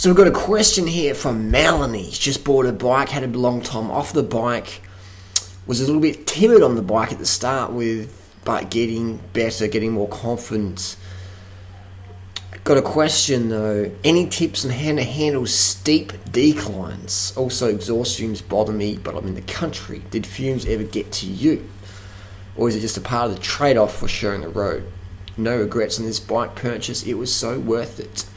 So we've got a question here from Melanie. She's just bought a bike, had a long time off the bike, was a little bit timid on the bike at the start but getting better, getting more confident. Got a question though. Any tips on how to handle steep declines? Also, exhaust fumes bother me, but I'm in the country. Did fumes ever get to you? Or is it just a part of the trade-off for sharing the road? No regrets on this bike purchase. It was so worth it.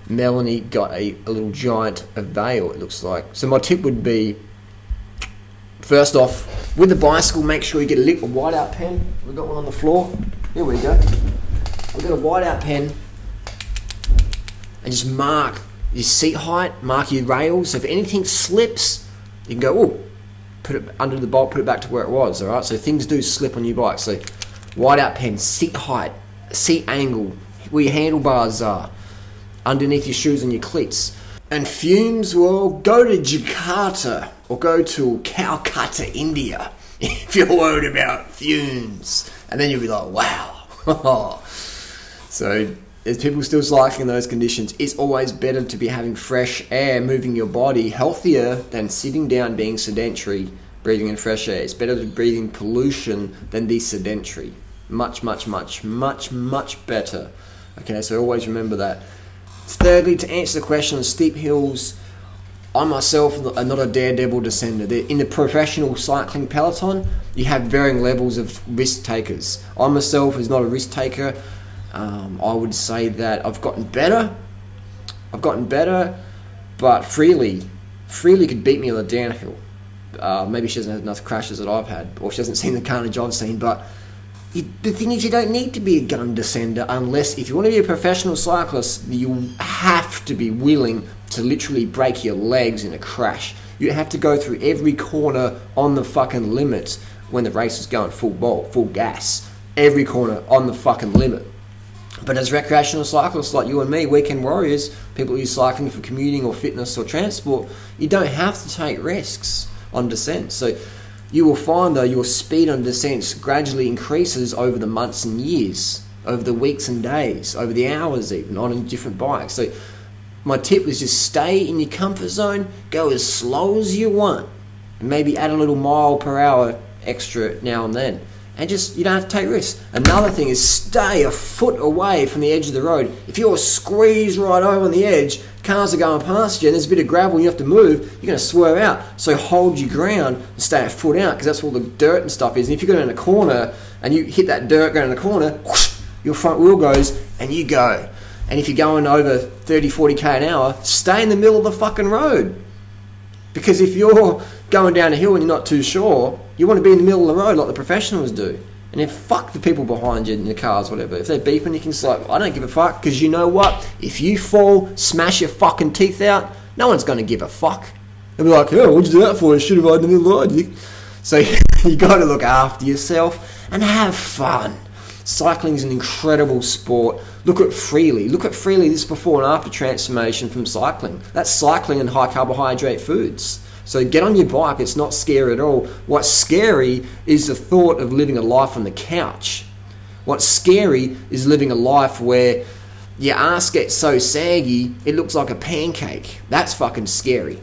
Melanie got a little giant Avail, it looks like. So my tip would be, first off, with the bicycle, make sure you get a whiteout pen. We've got one on the floor. Here we go. We've got a whiteout pen. And just mark your seat height, mark your rails. So if anything slips, you can go, oh, put it under the bolt, put it back to where it was, all right? So things do slip on your bike. So whiteout pen, seat height, seat angle, where your handlebars are, underneath your shoes and your cleats. And fumes, well, go to Jakarta or go to Calcutta, India, if you're worried about fumes. And then you'll be like, wow. So there's people still cycling in those conditions. It's always better to be having fresh air, moving your body, healthier than sitting down, being sedentary, breathing in fresh air. It's better to breathe in pollution than be sedentary. Much, much, much, much, much better. Okay, so always remember that. Thirdly, to answer the question on steep hills, I myself am not a daredevil descender. In the professional cycling peloton, you have varying levels of risk takers. I myself is not a risk taker. I would say that I've gotten better, but Freely could beat me on the downhill. Maybe she doesn't have enough crashes that I've had, or she hasn't seen the carnage I've seen, but the thing is, you don't need to be a gun descender unless, if you want to be a professional cyclist, you have to be willing to literally break your legs in a crash. You have to go through every corner on the fucking limit when the race is going full gas. Every corner on the fucking limit. But as recreational cyclists like you and me, weekend warriors, people who use cycling for commuting or fitness or transport, you don't have to take risks on descents. So you will find, though, your speed on descents gradually increases over the months and years, over the weeks and days, over the hours even, on different bikes. So my tip is just stay in your comfort zone, go as slow as you want, and maybe add a little mile per hour extra now and then. And just, you don't have to take risks. Another thing is stay a foot away from the edge of the road. If you're squeezed right over on the edge, cars are going past you and there's a bit of gravel and you have to move, you're going to swerve out. So hold your ground and stay a foot out, because that's where all the dirt and stuff is. And if you go in a corner and you hit that dirt going in the corner, whoosh, your front wheel goes and you go. And if you're going over 30, 40k an hour, stay in the middle of the fucking road. Because if you're going down a hill and you're not too sure, you want to be in the middle of the road like the professionals do. And then fuck the people behind you in the cars, whatever. If they're beeping, you can say, I don't give a fuck, because you know what? If you fall, smash your fucking teeth out, no one's going to give a fuck. They'll be like, oh, what'd you do that for? You should have had in the middle of the road. So you got to look after yourself and have fun. Cycling is an incredible sport. Look at Freely. Look at Freely, this before and after transformation from cycling. That's cycling and high carbohydrate foods. So get on your bike, it's not scary at all. What's scary is the thought of living a life on the couch. What's scary is living a life where your ass gets so saggy, it looks like a pancake. That's fucking scary.